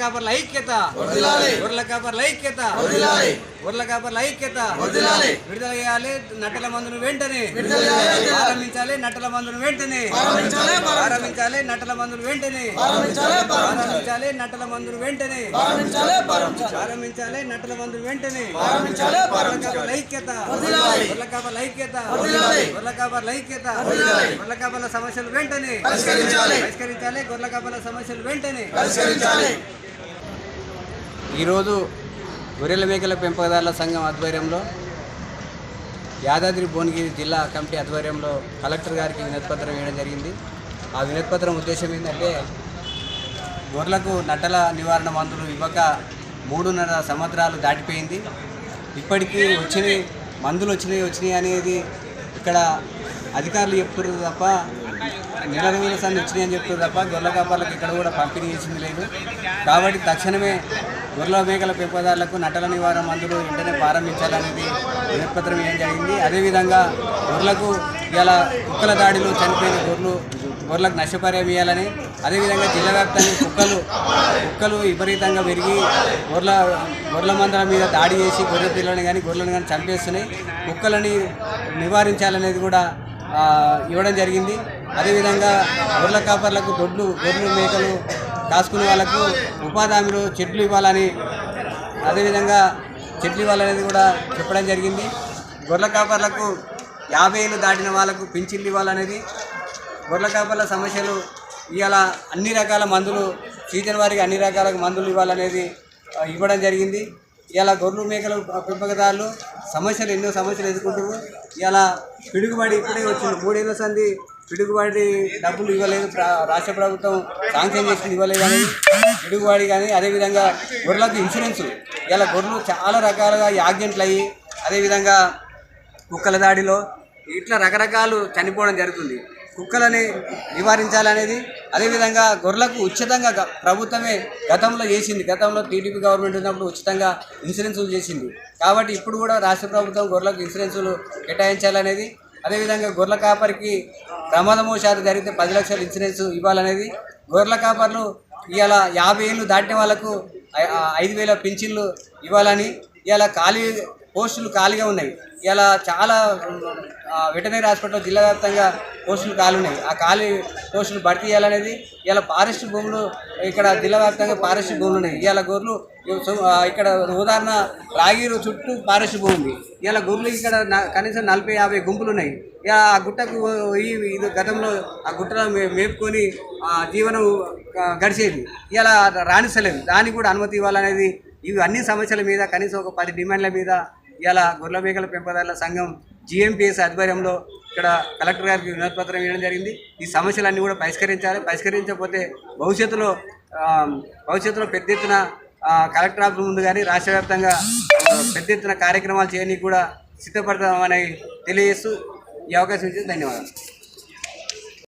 కాపర్ల ఐక్యత, గొర్రెల కాపర్ల ఐక్యత, గొర్రెల కాపర్ల ఐక్యత. విడుదల చేయాలి నట్టల మందును వెంటనే, ప్రారంభించాలి నట్టల మందును వెంటనే, ప్రారంభించాలి నట్టల మందును వెంటనే, ప్రారంభించాలి నట్టల మందును వెంటనే, ప్రారంభించాలి నట్టల మందును వెంటనే. గొర్రెల కాపర్ల ఐక్యత, గొర్రెల కాపర్ల ఐక్యత, గొర్రెల కాపర్ల ఐక్యత. గొర్రెల కాపర్ల సమస్యలు వెంటనే పరిష్కరించాలి, గొర్రెల కాపర్ల సమస్యలు వెంటనే పరిష్కరించాలి. ఈరోజు గొర్రెల మేకల పెంపకదారుల సంఘం ఆధ్వర్యంలో యాదాద్రి భువనగిరి జిల్లా కమిటీ ఆధ్వర్యంలో కలెక్టర్ గారికి వినతిపత్రం ఇవ్వడం జరిగింది. ఆ వినతిపత్రం ఉద్దేశం ఏంటంటే గొర్రెలకు నట్టల నివారణ మందులు ఇవ్వక 3.5 సంవత్సరాలు దాటిపోయింది. ఇప్పటికీ మందులు వచ్చినాయి అనేది ఇక్కడ అధికారులు చెప్తున్నారు తప్ప, నిరసన వచ్చినాయి అని చెప్తున్నారు తప్ప గొర్రెల కాపర్లకు ఇక్కడ కూడా పంపిణీ చేసింది లేదు. కాబట్టి తక్షణమే గొర్రెల మేకల పెంపకదారులకు నట్టల నివారణ మందులు వెంటనే ప్రారంభించాలనేది వినతిపత్రం ఇవ్వడం జరిగింది. అదేవిధంగా గొర్రెలకు ఇలా కుక్కల దాడిలో చనిపోయిన గొర్రెలకు నష్టపరిహారం ఇవ్వాలని, అదేవిధంగా జిల్లా వ్యాప్తంగా కుక్కలు విపరీతంగా పెరిగి గొర్రెల మందల మీద దాడి చేసి గొర్రె పిల్లలను గొర్రెలను చంపేస్తున్నాయి. కుక్కలని నివారించాలనేది కూడా ఇవ్వడం జరిగింది. అదేవిధంగా గొర్రెల కాపర్లకు గొర్రెలు మేకలు కాసుకునే వాళ్ళకు ఉపాధి హామీలో చెట్లు ఇవ్వాలని, అదేవిధంగా చెట్లు ఇవ్వాలనేది కూడా చెప్పడం జరిగింది. గొర్రెల కాపర్లకు 50 ఏళ్ళు దాటిన వాళ్ళకు పింఛన్లు ఇవ్వాలనేది, గొర్రెల కాపర్ల సమస్యలు ఇవాళ అన్ని రకాల మందులు సీజన్ వారికి అన్ని రకాల మందులు ఇవ్వాలనేది ఇవ్వడం జరిగింది. ఇలా గొర్రెలు మేకలు పెంపకదారులు ఎన్నో సమస్యలు ఎదుర్కొంటున్నారు. ఇలా పిడుగుబడి ఇప్పుడే వచ్చింది, 3 ఏళ్ళ సంది పిడుగుబడి డబ్బులు ఇవ్వలేదు, రాష్ట్ర ప్రభుత్వం శాంక్షన్ చేసింది ఇవ్వలేదు అని పిడుగుబడి. కానీ అదేవిధంగా గొర్రెలకు ఇన్సూరెన్స్, ఇలా గొర్రెలు చాలా రకాలుగా యాక్సిడెంట్లు అయ్యి అదేవిధంగా కుక్కల దాడిలో ఇట్లా రకరకాలు చనిపోవడం జరుగుతుంది. కుక్కలని నివారించాలనేది, అదేవిధంగా గొర్రెలకు ఉచితంగా ప్రభుత్వమే గతంలో టీడీపీ గవర్నమెంట్ ఉన్నప్పుడు ఉచితంగా ఇన్సూరెన్సులు చేసింది. కాబట్టి ఇప్పుడు కూడా రాష్ట్ర ప్రభుత్వం గొర్రెలకు ఇన్సూరెన్సులు కేటాయించాలనేది, అదేవిధంగా గొర్రెల కాపరికి ప్రమాదమోశాలు జరిగితే 10 లక్షల ఇన్సూరెన్స్ ఇవ్వాలనేది, గొర్రెల కాపర్లు ఇలా 50 ఏళ్ళు దాటిన వాళ్ళకు 5,000 పింఛన్లు ఇవ్వాలని, ఇలా పోస్టులు ఖాళీగా ఉన్నాయి. ఇలా చాలా వెటనరీ హాస్పిటల్ జిల్లా వ్యాప్తంగా పోస్టులు ఖాళీ ఉన్నాయి. ఆ ఖాళీ పోస్టులు భర్తీ చేయాలనేది, ఇలా ఫారెస్ట్ భూములు ఇక్కడ జిల్లా వ్యాప్తంగా ఫారెస్ట్ భూములు ఉన్నాయి. ఇలా గొర్రెలు ఇక్కడ ఉదాహరణ రాగిరు చుట్టూ ఫారెస్ట్ భూమి ఉంది. ఇలా గొర్రెలు ఇక్కడ కనీసం 40-50 గుంపులు ఉన్నాయి. ఆ గుట్టకు ఇది గతంలో ఆ గుట్టలో మేపుకొని జీవనం గడిచేది. ఇలా రాణిస్తలేదు, దానికి కూడా అనుమతి ఇవ్వాలనేది, ఇవి అన్ని సమస్యల మీద కనీసం ఒక 10 డిమాండ్ల మీద ఇలా గొర్రెల మేకల పెంపకదారుల సంఘం GMPS ఆధ్వర్యంలో ఇక్కడ కలెక్టర్ గారికి వినతిపత్రం ఇవ్వడం జరిగింది. ఈ సమస్యలన్నీ కూడా పరిష్కరించకపోతే భవిష్యత్తులో పెద్ద ఎత్తున కలెక్టర్ ఆఫీస్ ముందు కానీ రాష్ట్ర వ్యాప్తంగా పెద్ద ఎత్తున కార్యక్రమాలు చేయడానికి కూడా సిద్ధపడతామని తెలియజేస్తూ ఈ అవకాశం ఇచ్చి ధన్యవాదాలు.